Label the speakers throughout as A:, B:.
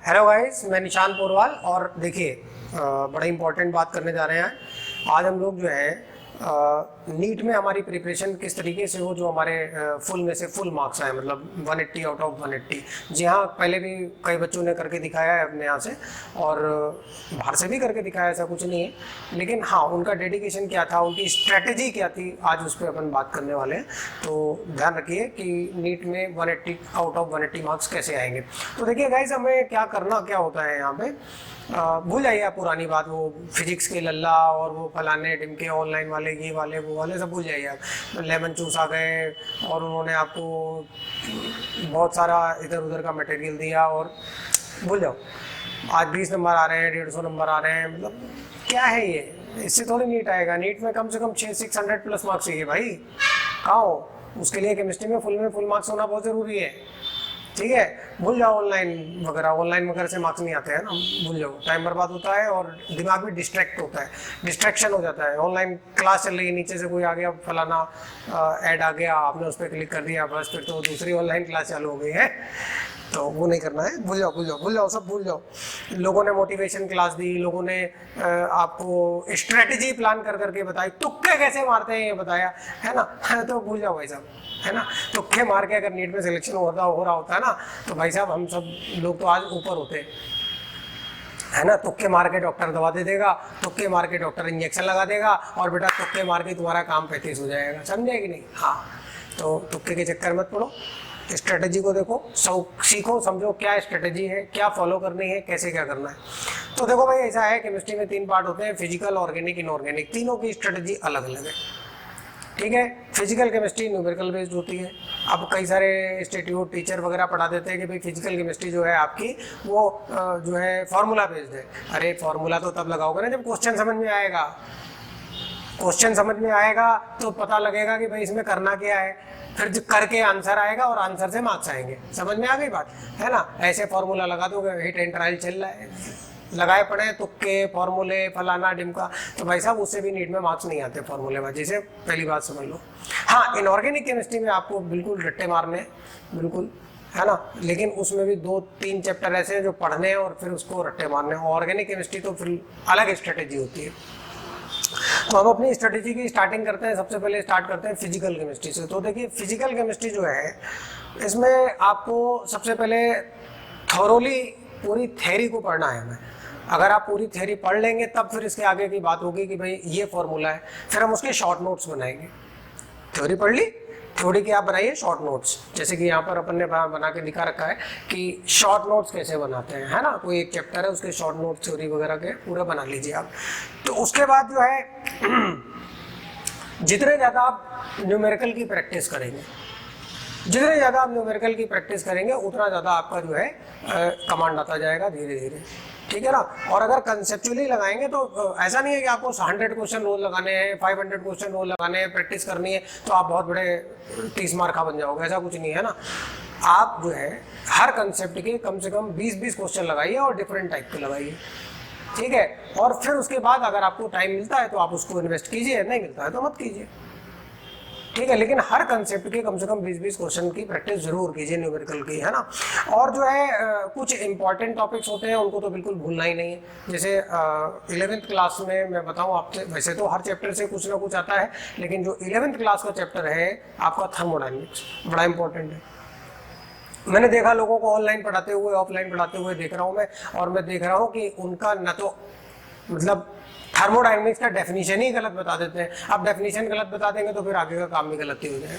A: Hello guys, मैं निशान पोरवाल। और देखिए, बड़ा इंपॉर्टेंट बात करने जा रहे हैं। आज हम लोग जो है नीट में हमारी प्रिपरेशन किस तरीके से हो, जो हमारे फुल में से फुल मार्क्स आए, मतलब 180 आउट ऑफ 180। जी हाँ, पहले भी कई बच्चों ने करके दिखाया है अपने यहाँ से, और बाहर से भी करके दिखाया, ऐसा कुछ नहीं है। लेकिन हाँ, उनका डेडिकेशन क्या था, उनकी स्ट्रेटजी क्या थी, आज उस पर अपन बात करने वाले हैं। तो ध्यान रखिए कि नीट में 180 आउट ऑफ 180 मार्क्स कैसे आएंगे। तो देखिए गाइज, हमें क्या करना क्या होता है यहाँ पे। भूल जाइए आप पुरानी बात, वो फिजिक्स के लल्ला और वो फलाने ढिमके ऑनलाइन वाले, ये वाले वो वाले सब भूल जाइए आप। लेमन चूस आ गए और उन्होंने आपको बहुत सारा इधर उधर का मटेरियल दिया, और भूल जाओ। आज 20 नंबर आ रहे हैं, 150 नंबर आ रहे हैं, मतलब क्या है ये। इससे थोड़ी नीट आएगा। नीट में कम से कम 600 प्लस मार्क्स चाहिए भाई। कहाँ हो? उसके लिए केमिस्ट्री में फुल मार्क्स होना बहुत ज़रूरी है। ठीक है, भूल जाओ ऑनलाइन वगैरह से मार्क्स नहीं आते हैं ना, भूल जाओ। टाइम बर्बाद होता है और दिमाग भी डिस्ट्रैक्ट होता है, डिस्ट्रैक्शन हो जाता है। ऑनलाइन क्लास चल रही है, नीचे से कोई आ गया, फलाना ऐड आ गया, आपने उस पर क्लिक कर दिया, बस फिर तो दूसरी ऑनलाइन क्लास चालू हो गई है। तो वो नहीं करना है। भूल जाओ, सब भूल जाओ। लोगों ने मोटिवेशन क्लास दी, लोगों ने आपको स्ट्रेटजी प्लान कर करके बताई, तुक्के कैसे मारते हैं ये बताया, है ना। तो भूल जाओ भाई साहब, है ना। तुक्के मार के अगर नीट में सिलेक्शन हो रहा होता है ना, तो भाई साहब हम सब लोग तो आज ऊपर होते, है ना। तुक्के मार के डॉक्टर दवा दे देगा, तुक्के मार के डॉक्टर इंजेक्शन लगा देगा, और बेटा तुक्के मार के तुम्हारा काम 35 हो जाएगा। समझे कि नहीं? हाँ, तो तुक्के के चक्कर मत पड़ो, स्ट्रेटजी को देखो, सीखो, समझो क्या स्ट्रेटजी है, क्या फॉलो करनी है, कैसे क्या करना है। तो देखो भाई, ऐसा है, केमिस्ट्री में 3 पार्ट होते हैं, फिजिकल, ऑर्गेनिक, इनऑर्गेनिक। तीनों की स्ट्रेटजी अलग अलग है। ठीक है, फिजिकल केमिस्ट्री न्यूमेरिकल बेस्ड होती है। अब कई सारे इंस्टीट्यूट टीचर वगैरह पढ़ा देते हैं कि भाई फिजिकल केमिस्ट्री जो है आपकी वो जो है फार्मूला बेस्ड है। अरे फार्मूला तो तब लगाओगे ना जब क्वेश्चन समझ में आएगा। क्वेश्चन समझ में आएगा तो पता लगेगा कि भाई इसमें करना क्या है, फिर जो करके आंसर आएगा और आंसर से मार्क्स आएंगे। समझ में आ गई बात, है ना। ऐसे फार्मूला लगा दोगे, हिट एंड ट्रायल चल रहा है, लगाए पड़े तुक्के फार्मूले फलाना डिमका, तो भाई साहब उससे भी नीट में मार्क्स नहीं आते फार्मूलेबाजी से, पहली बात समझ लो। हाँ, इनऑर्गेनिक केमिस्ट्री में आपको बिल्कुल रट्टे मारने, बिल्कुल, है ना। लेकिन उसमें भी 2-3 चैप्टर ऐसे हैं जो पढ़ने हैं और फिर उसको रट्टे मारने हैं। ऑर्गेनिक केमिस्ट्री तो फिर अलग स्ट्रेटेजी होती है। तो हम अपनी स्ट्रेटेजी की स्टार्टिंग करते हैं। सबसे पहले स्टार्ट करते हैं फिजिकल केमिस्ट्री से। तो देखिए, फिजिकल केमिस्ट्री जो है, इसमें आपको सबसे पहले थोरोली पूरी थ्योरी को पढ़ना है हमें। अगर आप पूरी थ्योरी पढ़ लेंगे तब फिर इसके आगे की बात होगी कि भाई ये फॉर्मूला है, फिर हम उसके शॉर्ट नोट्स बनाएंगे। थ्योरी पढ़ ली, थ्योरी की आप बनाइए शॉर्ट नोट्स, जैसे कि यहाँ पर अपन ने बना के दिखा रखा है कि शॉर्ट नोट्स कैसे बनाते हैं, है ना। कोई एक चैप्टर है, उसके शॉर्ट नोट्स थ्योरी वगैरह के पूरा बना लीजिए आप। तो उसके बाद जो है जितने ज़्यादा आप न्यूमेरिकल की प्रैक्टिस करेंगे, जितने ज़्यादा आप न्यूमेरिकल की प्रैक्टिस करेंगे, उतना ज़्यादा आपका जो है कमांड आता जाएगा धीरे धीरे। ठीक है ना। और अगर कंसेप्चुअली लगाएंगे तो ऐसा नहीं है कि आपको 100 क्वेश्चन रोज लगाने हैं, 500 क्वेश्चन रोज लगाने हैं, प्रैक्टिस करनी है तो आप बहुत बड़े 30 मार्क का बन जाओगे, ऐसा कुछ नहीं है ना। आप जो है हर कंसेप्ट के कम से कम 20-20 क्वेश्चन लगाइए और डिफरेंट टाइप के लगाइए। ठीक है, और फिर उसके बाद अगर आपको टाइम मिलता है तो आप उसको इन्वेस्ट कीजिए, नहीं मिलता है तो मत कीजिए। ठीक है, लेकिन हर कंसेप्ट के कम से कम 20-20 क्वेश्चन की प्रैक्टिस जरूर कीजिए न्यूमेरिकल की, है ना। और जो है कुछ इंपॉर्टेंट टॉपिक्स होते हैं उनको तो बिल्कुल भूलना ही नहीं है। जैसे 11th क्लास में मैं बताऊं आपसे, वैसे तो हर चैप्टर से कुछ ना कुछ आता है, लेकिन जो 11th क्लास का चैप्टर है आपका थर्मोडायनेमिक्स, बड़ा इंपॉर्टेंट है। मैंने देखा लोगों को ऑनलाइन पढ़ाते हुए, ऑफलाइन पढ़ाते हुए देख रहा हूँ मैं, और मैं देख रहा हूँ कि उनका न तो मतलब थर्मोडायनेमिक्स का डेफिनेशन ही गलत बता देते हैं। अब डेफिनेशन गलत बता देंगे तो फिर आगे का काम भी गलत ही हो जाएगा।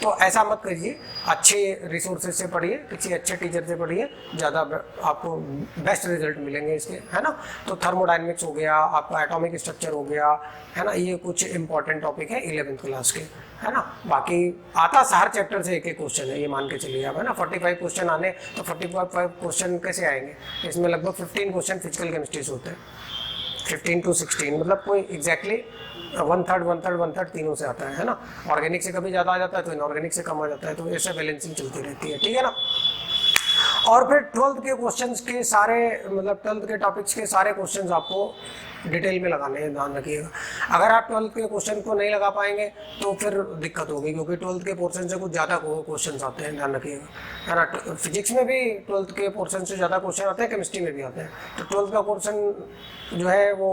A: तो ऐसा मत करिए, अच्छे रिसोर्सेज से पढ़िए, किसी अच्छे टीचर से पढ़िए, ज़्यादा आपको बेस्ट रिजल्ट मिलेंगे इसके, है ना। तो थर्मोडायनेमिक्स हो गया, आपका एटॉमिक स्ट्रक्चर हो गया, है ना। ये कुछ इंपॉर्टेंट टॉपिक है 11th क्लास के, है ना। बाकी आता हर चैप्टर से एक क्वेश्चन है, ये मान के चलिए आप, है ना। 45 क्वेश्चन आने तो 45 क्वेश्चन कैसे आएंगे? इसमें लगभग 15 क्वेश्चन फिजिकल केमिस्ट्री से होते हैं, 15 to 16, मतलब कोई एग्जैक्टली 1/3 तीनों से आता है ना। ऑर्गेनिक से कभी ज़्यादा आ जाता है तो इनऑर्गेनिक से कम आ जाता है, तो ऐसे बैलेंसिंग चलती रहती है। ठीक है ना। और फिर 12th के क्वेश्चंस के सारे, मतलब 12th के टॉपिक्स के सारे क्वेश्चंस आपको डिटेल में लगाने हैं, ध्यान रखिएगा। अगर आप 12th के क्वेश्चन को नहीं लगा पाएंगे तो फिर दिक्कत होगी, क्योंकि 12th के पोर्शन से कुछ ज़्यादा क्वेश्चन आते हैं, ध्यान रखिएगा, है ना। फिजिक्स में भी 12th के पोर्शन से ज़्यादा क्वेश्चन आते हैं, केमिस्ट्री में भी आते हैं। तो 12th का पोर्शन जो है वो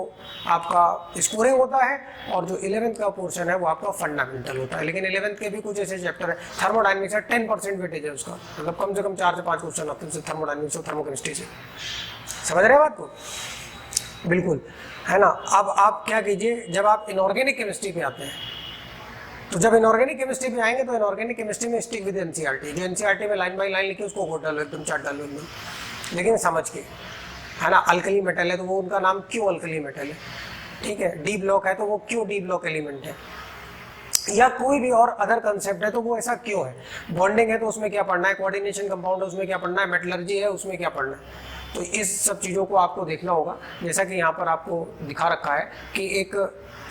A: आपका स्कोरिंग होता है, और जो 11th का पोर्शन है वो आपका फंडामेंटल होता है। लेकिन 11th के भी कुछ ऐसे चैप्टर है, थर्मोडायनेमिक्स है, 10% वेटेज है उसका, मतलब कम से कम 4 से 5 क्वेश्चन आते हैं थर्मोडायनेमिक्स और थर्मोकेमिस्ट्री से। समझ रहे हैं बात को? बिल्कुल, है ना। अब आप क्या कीजिए, जब आप इनऑर्गेनिक केमिस्ट्री पे आते हैं, तो जब इनऑर्गेनिक केमिस्ट्री पे आएंगे तो इनऑर्गेनिक केमिस्ट्री में स्टिक विद एनसीईआरटी, जो एनसीईआरटी में लाइन बाय लाइन लिखी उसको कोड डालो, एकदम चार्ट डालो एकदम, लेकिन समझ के, है ना। अल्कली मेटल है तो वो उनका नाम क्यों अल्कली मेटल है, ठीक है। डी ब्लॉक है तो वो क्यों डी ब्लॉक एलिमेंट है, या कोई भी और अदर कंसेप्ट है तो वो ऐसा क्यों है। बॉन्डिंग है तो उसमें क्या पढ़ना है, कोऑर्डिनेशन कंपाउंड है उसमें क्या पढ़ना है, मेटलर्जी है उसमें क्या पढ़ना है। तो इस सब चीज़ों को आपको देखना होगा, जैसा कि यहाँ पर आपको दिखा रखा है कि एक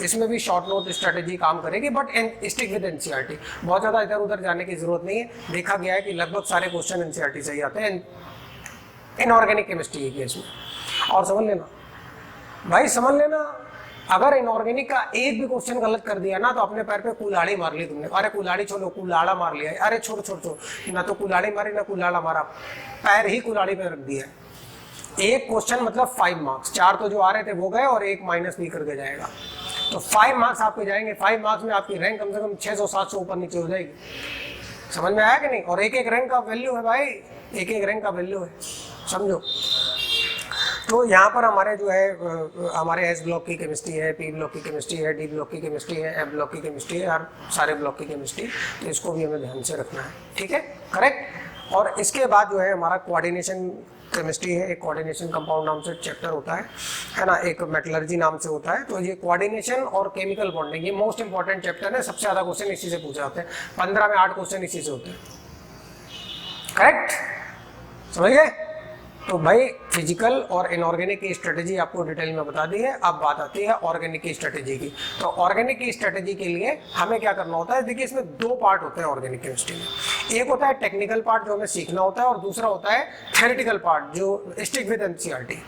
A: इसमें भी शॉर्ट नोट स्ट्रेटेजी काम करेगी, बट स्टिक विद एनसीईआरटी। बहुत ज़्यादा इधर उधर जाने की जरूरत नहीं है। देखा गया है कि लगभग सारे क्वेश्चन एनसीईआरटी से ही आते हैं इनऑर्गेनिक केमिस्ट्री के केस में। और समझ लेना भाई, समझ लेना, अगर इनऑर्गेनिक का एक भी क्वेश्चन गलत कर दिया ना तो अपने पैर पे कुल्हाड़ी मार ली तुमने। अरे कुल्हाड़ी छोड़ो, कुल्हाड़ा मार लिया, अरे छोड़ छोड़ छोड़, ना तो कुल्हाड़ी मारी ना कुल्हाड़ा मारा, पैर ही कुल्हाड़ी पे रख दिया। एक क्वेश्चन मतलब 5 मार्क्स, 4 तो जो आ रहे थे वो गए और 1 माइनस भी करके जाएगा, तो 5 मार्क्स आपके जाएंगे। 5 मार्क्स में आपकी रैंक कम से कम 600-700 ऊपर नीचे हो जाएगी। समझ में आया कि नहीं? और एक एक रैंक का वैल्यू है भाई, एक एक रैंक का वैल्यू है, समझो। तो यहाँ पर हमारे जो है हमारे एस ब्लॉक की केमिस्ट्री है, पी ब्लॉक की केमिस्ट्री है, डी ब्लॉक की केमिस्ट्री है, एफ ब्लॉक की केमिस्ट्री है, और सारे ब्लॉक की केमिस्ट्री, तो इसको भी हमें ध्यान से रखना है, ठीक है, करेक्ट। और इसके बाद जो है हमारा कोऑर्डिनेशन केमिस्ट्री है, एक कोऑर्डिनेशन कंपाउंड नाम से चैप्टर होता है ना, एक मेटलर्जी नाम से होता है। तो ये कोऑर्डिनेशन और केमिकल बॉन्डिंग ये मोस्ट इंपॉर्टेंट चैप्टर है, सबसे ज़्यादा क्वेश्चन इसी से पूछे जाते हैं, 15 में 8 क्वेश्चन इसी से होते हैं, करेक्ट, समझ गए। तो भाई फिजिकल और इनऑर्गेनिक की स्ट्रेटेजी आपको डिटेल में बता दी है। अब बात आती है ऑर्गेनिक की स्ट्रेटेजी की। तो ऑर्गेनिक की स्ट्रेटेजी के लिए हमें क्या करना होता है, देखिए इसमें 2 पार्ट होते हैं ऑर्गेनिक केमिस्ट्री में। एक होता है टेक्निकल पार्ट जो हमें सीखना होता है, और दूसरा होता है थ्योरेटिकल पार्ट जो स्टिक विद एनसीईआरटी।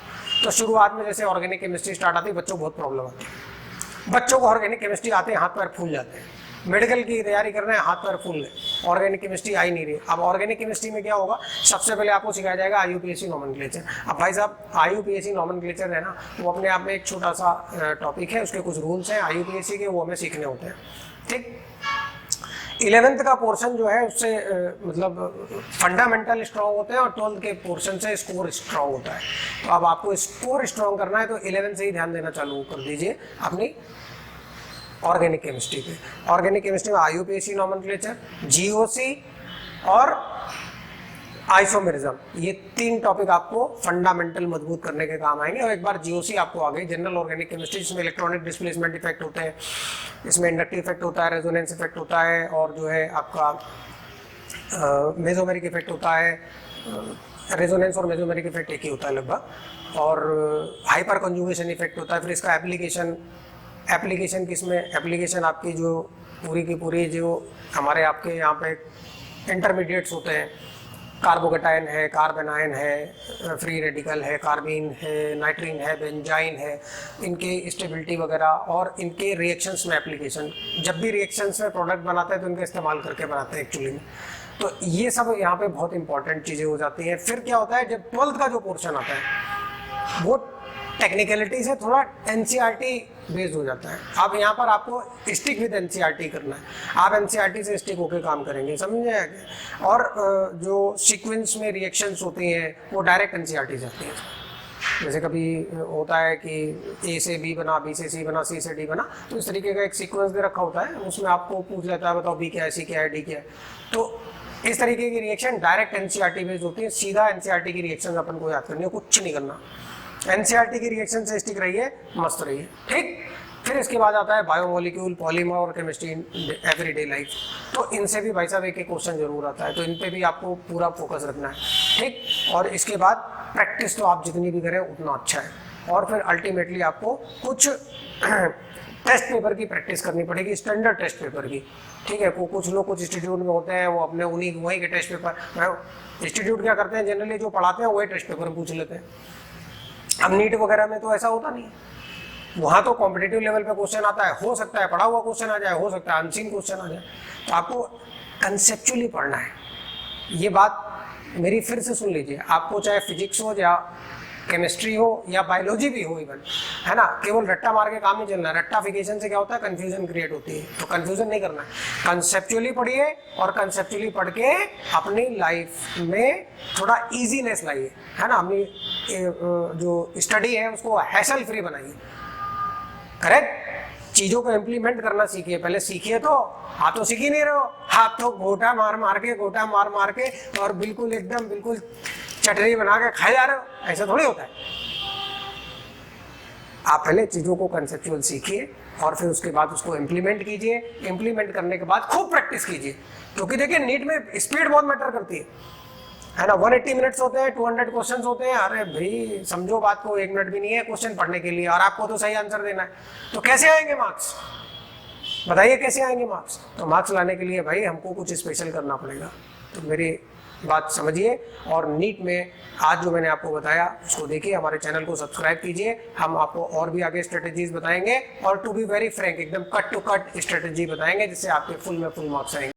A: तो शुरुआत में जैसे ऑर्गेनिक केमिस्ट्री स्टार्ट आती है, बच्चों को बहुत प्रॉब्लम आती है, बच्चों को ऑर्गेनिक केमिस्ट्री आते हैं हाथ पैर फूल जाते हैं, मेडिकल की तैयारी कर रहे हैं हाथ पैर फूल गए, ऑर्गेनिक केमिस्ट्री आई नहीं रही। अब ऑर्गेनिक केमिस्ट्री में क्या होगा, सबसे पहले आपको सिखाया जाएगा आईयूपीएसी नॉमेनक्लेचर। अब भाई साहब आईयूपीएसी नॉमेनक्लेचर है ना, वो अपने आप में एक छोटा सा टॉपिक है, उसके कुछ रूल्स हैं आईयूपीएसी के, वो हमें सीखने होते हैं, ठीक। 11th का पोर्शन जो है उससे मतलब फंडामेंटल स्ट्रॉन्ग होते हैं, और 12th के पोर्शन से स्कोर स्ट्रॉन्ग होता है। तो अब आपको स्कोर स्ट्रॉन्ग करना है तो 11th से ही ध्यान देना चालू कर दीजिए अपनी ऑर्गेनिक केमिस्ट्री पे। ऑर्गेनिक केमिस्ट्री में आईयूपीएसी नॉमेनक्लेचर, जीओसी और आइसोमेरिज्म, ये 3 टॉपिक आपको फंडामेंटल मजबूत करने के काम आएंगे। और एक बार जीओसी आपको आ गई, जनरल ऑर्गेनिक केमिस्ट्री, जिसमें इलेक्ट्रॉनिक डिस्प्लेसमेंट इफेक्ट होते हैं, इसमें इंडक्टिव इफेक्ट होता है, रेजोनेंस इफेक्ट होता है, और जो है आपका मेसोमेरिक इफेक्ट होता है। रेजोनेंस और मेसोमेरिक इफेक्ट एक ही होता है लगभग, और हाइपर कंजुगेशन इफेक्ट होता है। फिर इसका एप्लीकेशन किसमें, एप्लीकेशन आपकी जो पूरी की पूरी जो हमारे आपके यहाँ पे इंटरमीडिएट्स होते हैं, कार्बोकेटायन है, कार्बेनायन है, फ्री रेडिकल है, कार्बीन है, नाइट्रीन है, बेंजाइन है, इनके स्टेबिलिटी वगैरह और इनके रिएक्शंस में एप्लीकेशन। जब भी रिएक्शंस में प्रोडक्ट बनाते हैं तो इनका इस्तेमाल करके बनाते हैं एक्चुअली में। तो ये सब यहाँ पे बहुत इंपॉर्टेंट चीज़ें हो जाती हैं। फिर क्या होता है, जब 12th का जो पोर्शन आता है वो टेक्निकलिटी से थोड़ा एनसीईआरटी बेस्ड हो जाता है। अब यहाँ पर आपको स्टिक विद एनसीईआरटी करना है, आप एनसीईआरटी से स्टिक होकर काम करेंगे, समझे। और जो सीक्वेंस में रिएक्शंस होती हैं वो डायरेक्ट एनसीईआरटी से आती हैं। जैसे कभी होता है कि ए से बी बना, बी से सी बना, सी से डी बना, तो इस तरीके का एक सीक्वेंस दे रखा होता है, उसमें आपको पूछ लेता है बताओ बी क्या है, सी क्या है, डी क्या है। तो इस तरीके की रिएक्शन डायरेक्ट एनसीईआरटी बेस्ड होती है। सीधा एनसीईआरटी की रिएक्शन अपन को याद करनी है, कुछ नहीं करना। एनसीईआरटी की रिएक्शन से स्टिक रहिए, मस्त रहिए, ठीक। फिर इसके बाद आता है बायोमोलिक्यूल, पॉलीमर और केमिस्ट्री इन एवरीडे लाइफ। तो इनसे भी भाई साहब एक क्वेश्चन जरूर आता है, तो इन पे भी आपको पूरा फोकस रखना है, ठीक। और इसके बाद प्रैक्टिस तो आप जितनी भी करें उतना अच्छा है। और फिर अल्टीमेटली आपको कुछ टेस्ट पेपर की प्रैक्टिस करनी पड़ेगी, स्टैंडर्ड टेस्ट पेपर की, ठीक है। कुछ लोग कुछ इंस्टीट्यूट में होते हैं वो अपने वहीं के टेस्ट पेपर, इंस्टीट्यूट क्या करते हैं जनरली जो पढ़ाते हैं वही टेस्ट पेपर पूछ लेते हैं। अब नीट वगैरह में तो ऐसा होता नहीं है, वहां तो कॉम्पिटेटिव लेवल पे क्वेश्चन आता है, हो सकता है पढ़ा हुआ क्वेश्चन आ जाए, हो सकता है अनसीन क्वेश्चन आ जाए। तो आपको कंसेप्चुअली पढ़ना है। ये बात मेरी फिर से सुन लीजिए, आपको चाहे फिजिक्स हो या केमिस्ट्री हो या बायोलॉजी भी हो इवन, है ना, केवल रट्टा मार के काम नहीं चलना। रट्टाफिकेशन से क्या होता है, कंफ्यूजन क्रिएट होती है, तो कंफ्यूजन नहीं करना है। कंसेप्चुअली पढ़िए और कंसेप्चुअली पढ़ के अपनी लाइफ में थोड़ा इजीनेस लाइए, है ना, अपनी जो स्टडी है उसको हैसल फ्री बनाइए। करेक्ट, चीजों को इम्प्लीमेंट करना सीखिए। पहले सीखिए तो, हाथ तो सीख ही नहीं रहे हो, हाथ तो गोटा मार मार के और बिल्कुल एकदम बिल्कुल चटनी बना के खाए जा रहे हो, ऐसा थोड़ी होता है। आप पहले चीजों को कंसेप्चुअल सीखिए और फिर उसके बाद उसको इम्प्लीमेंट कीजिए। इम्प्लीमेंट करने के बाद खूब प्रैक्टिस कीजिए, क्योंकि देखिए नीट में स्पीड बहुत मैटर करती है ना। 180 मिनट्स होते हैं, 200 क्वेश्चंस होते हैं। अरे भाई समझो बात को, 1 मिनट भी नहीं है क्वेश्चन पढ़ने के लिए, और आपको तो सही आंसर देना है। तो कैसे आएंगे मार्क्स, बताइए कैसे आएंगे मार्क्स? तो मार्क्स लाने के लिए भाई हमको कुछ स्पेशल करना पड़ेगा। तो मेरी बात समझिए, और नीट में आज जो मैंने आपको बताया उसको देखिए, हमारे चैनल को सब्सक्राइब कीजिए। हम आपको और भी आगे स्ट्रेटेजीज बताएंगे, और टू बी वेरी फ्रैंक एकदम कट टू कट स्ट्रेटेजी बताएंगे, जिससे आपके फुल में फुल मार्क्स आएंगे।